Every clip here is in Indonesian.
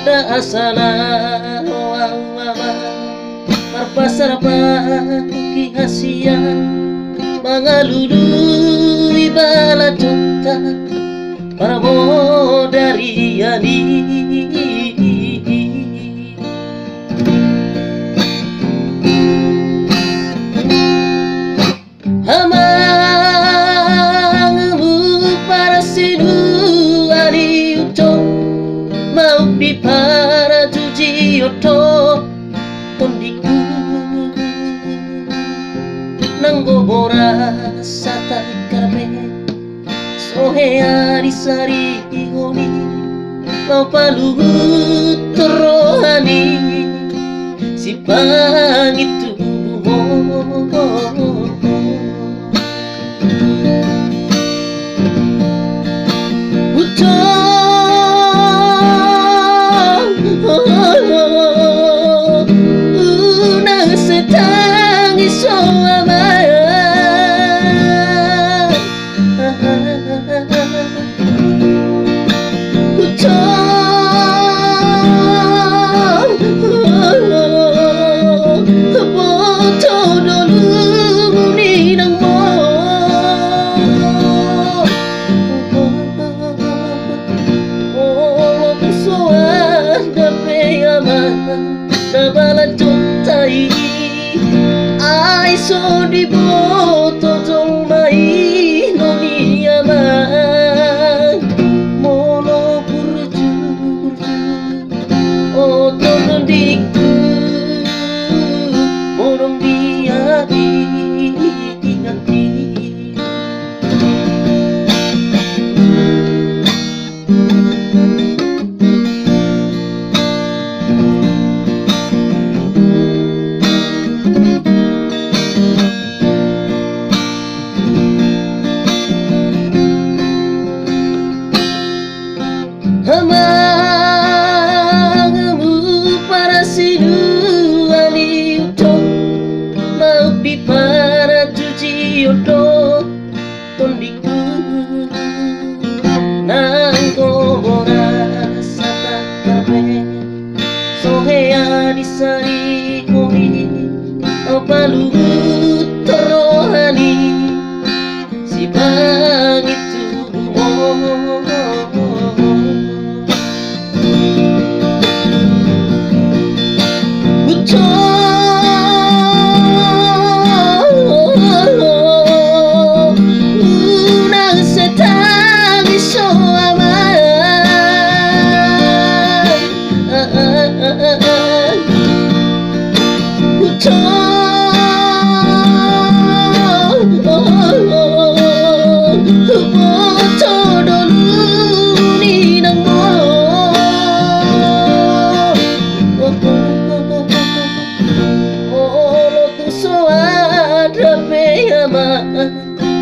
da asana marpasar pagi hasian mangalului bala junta para dari yani para juji oto tondiku nanggo bora sata karbe sohe ari sari ihoni mau paluhut rohani si pangitu Sabalan juntai ai so di boto jong mai noni aman mono burju o ton diku mono dia di hati para juji oto tondiku nanggo bora sata karbe sohe ani sari honi paluhut rohani si pangitu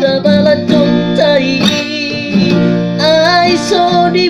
Sabalan juntai ai so di